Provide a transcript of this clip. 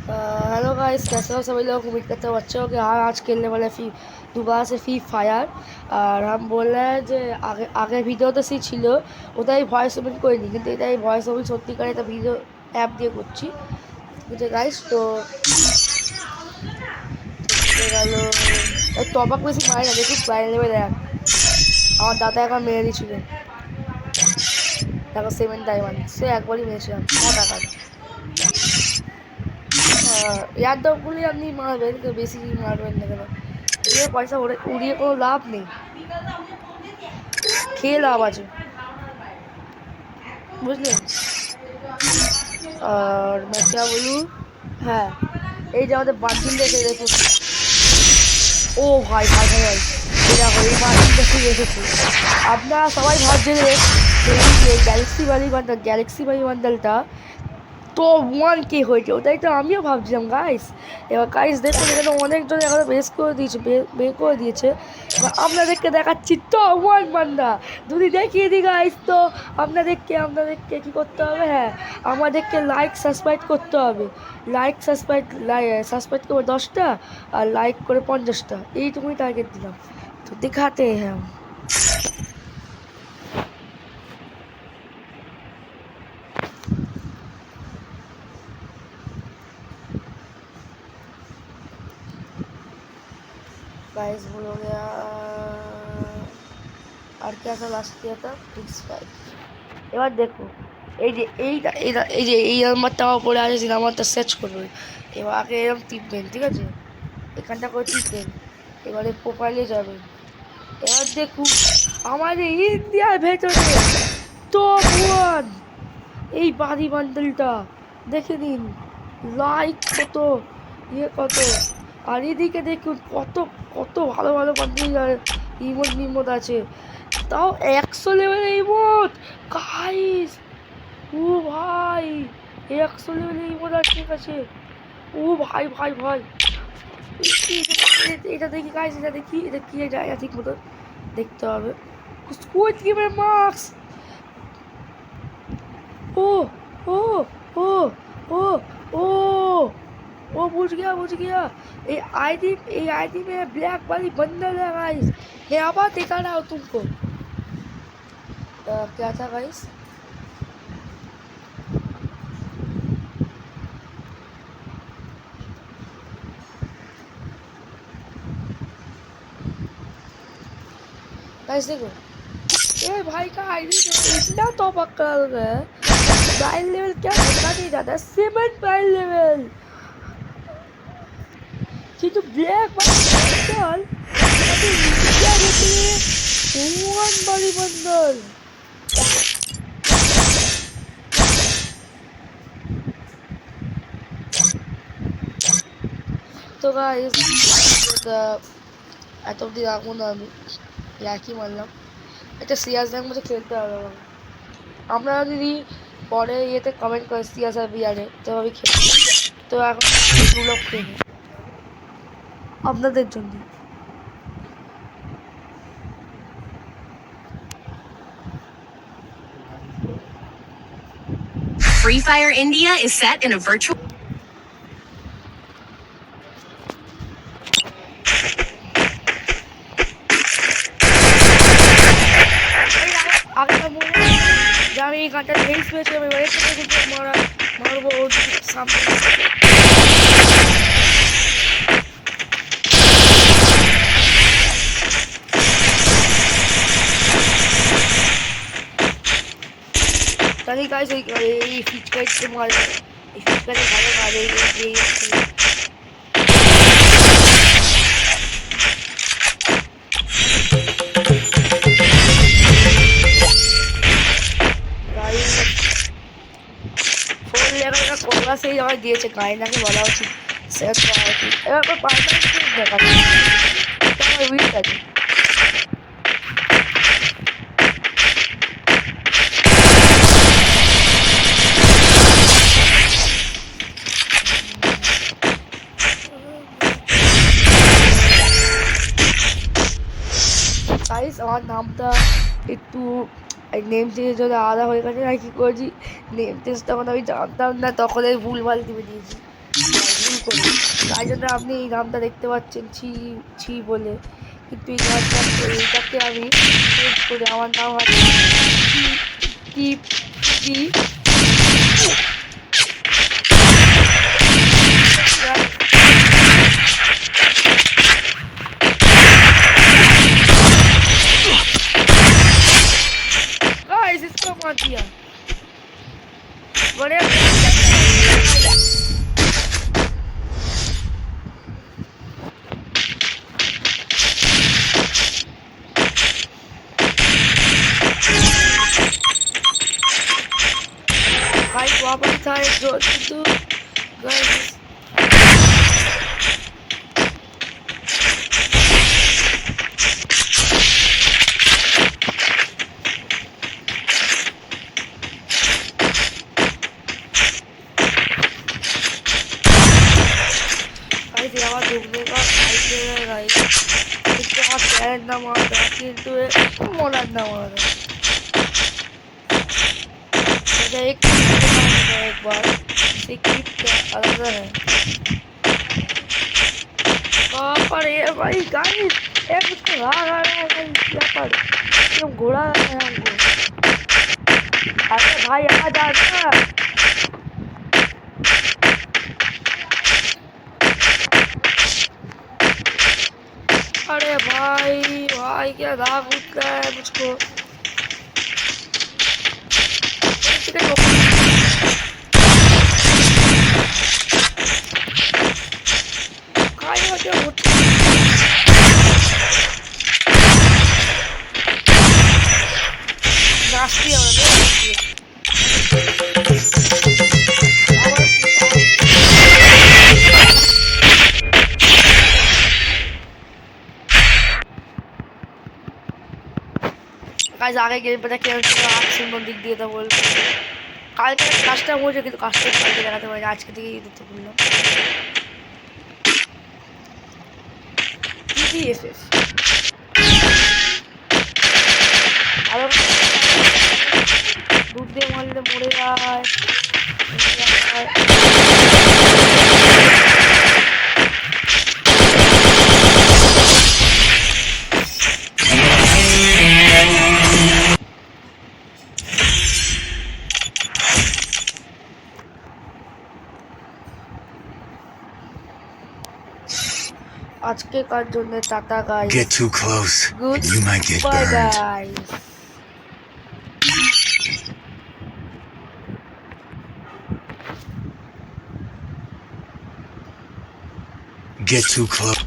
Hello guys, कैसे हो सभी लोग। उम्मीद करते हो अच्छे हो कि हाँ आज खेलने वाले दोबारा से फ्री फायर। और हम बोल रहे हैं যে আগে আগে ভিডিওতে সি ছিল ওটাই ভয়েস ওভার করিনি, কিন্তু এটাই ভয়েস ওভার সত্যি করে এটা ভিডিও অ্যাপ দিয়ে করছি। বুঝলে গাইস, তো গেল এই টপাক বেশি মারি না, দেখি বাইরে নেবে দেখ। আমার দাদা একবার মেরে দিয়েছিল, দেখো 7 ডায়মন্ড সে একবারই মেরেছিলাম 9 টাকা। याद दो गुली अपनी मारবেন, কেউ বেশি মারবেন না কেন, দিয়ে পয়সা উড়িয়ে কোনো লাভ নেই, খেয়ে লাভ আছে, বুঝলেন। আর मैं क्या बोलूँ, হ্যাঁ এই যে আমাদের বান্ডিল দেখে দেখুন। ও ভাই ভাই ভাই ভাই, এই দেখো এই বান্ডিলটা ঠিক এসেছে। আপনারা সবাই ভাবছেন যে গ্যালাক্সি বাড়ি বান্ডেলটা তো 1K হয়েছে, ওটাই তো আমিও ভাবছিলাম গাইস। এবার গাইস দেখুন, এখানে অনেকজন এখানে বের করে দিয়েছে। এবার আপনাদেরকে দেখাচ্ছি তো 1 বান্দা যদি দেখিয়ে দিই গাইস। তো আপনাদেরকে কী করতে হবে, হ্যাঁ আমাদেরকে লাইক সাবস্ক্রাইব করতে হবে। সাবস্ক্রাইব করবো 10টা আর লাইক করে 50টা, এইটুকুই টার্গেট দিলাম। তো দেখাতে হ্যাঁ गाइस बोल हो गया। আর কি আছে লাস্ট था फिक्स प्राइस। এবার দেখো এই যে এই নাম্বারটা আমার পড়ে আছে, যে নাম্বারটা সার্চ করবে। এবার আগে এরকম টিপবেন, ঠিক আছে, এখানটা করে টিপবেন, এবারে প্রোফাইলে যাবেন। এবার দেখুন আমাদের ইন্ডিয়ার ভেতরে টপ 1 এই বাড়ি বান্ডেলটা দেখে নিন, লাইক কত, কত। আর এদিকে দেখুন কত কত ভালো ভালো বান্ডেল ইমোট আছে, তাও 100 লেভেলের ইমোট গাইস। ও ভাই 100 লেভেলের ইমোট আছে, ঠিক আছে। ও ভাই ভাই ভাই, এটা দেখি গাইস, এটা কি জায়গা ঠিক মতো দেখতে হবে। স্কুইড গেমের মার্কস, ओ ओ ओ ओ ओ ओ बुझ गया। ये आईडी में ब्लैक वाली बंदर है गाइस। मैं अब दिखा रहा हूँ तुमको। क्या था गाइस, देखो ये भाई का आईडी इतना तो पक्का है। प्राइस लेवल क्या देखा नहीं जाता, 7 प्राइस लेवल, কিন্তু ব্ল্যাক বান্ডল আমাদের ইন্ডিয়া ভেতরে 1 বাড়ি বান্ডল। তো গাইস এত অব্দি রাখবো না, আমি একই মানলাম। একটা সিরিয়াস গেম মধ্যে খেলতে হবে। আপনারা যদি পরে ইয়েতে কমেন্ট করে সিরিয়াস আর বিয়ারে, তো আমি খেলতে, তো এখন দুলভ খেলি আপনাদের জন্য। Free Fire India is set in a virtual আমি এই গানটা হেল্প পেয়েছি, আমি বাইরে থেকে মারবো ওর সামনে। তাহলে গাইস এই ফিচকারিতে মারবে, এই ফিচকারি ভালো মারে এই কলা সেই আমার দিয়েছে, গায়ে নাকি বলা উচিত সেট করা উচিত। এবার পারমানেন্ট দেখাচ্ছে আমার উইক আছে। গাইস আমার নামটা একটু নেম চেঞ্জ যদি আলাদা হয়ে গেছে, আর কি করেছি নেম চেঞ্জ তখন আমি জানতাম না, তখন আমি ভুলভাল দিয়ে দিয়েছি। ভুল করে, তাই জন্য আপনি এই নামটা দেখতে পাচ্ছেন ছি ছি বলে। কিন্তু এই নামটা এইটাকে আমি চেঞ্জ করে আমার নাম হয় টিপ জি। गाइस इसको मार दिया बड़े गाइस वापस था एक जो किंतु गाइस गाइस ये आवाज डूबने का साइड में गाइस इसके बाद पैर ना मार रहा किंतु ये मोला ना मार रहा मुझे एक बार सिक्किप का अलग है कहाँ पर है भाई गाइस एक उसको आ रहा है गाइस यहाँ पर क्यों घोड़ा रहा है हमको अरे भाई आ जा अरे भाई भाई क्या दाग उठ रहा है मुझको नास्ती गाइस आगे गेम पता क्या आप सुंदर दिख दिया था बोल কালকে কাজটা হয়েছে কিন্তু কাজটা কালকে দেখাতে পারি আজকে থেকেই দিতে বললাম টিডিএসএস আর দুধ দিয়ে মারলে মরে যায় আজকে কার জন্য tata guys Get too close, Good. and you might get by burned. Guys Get too close.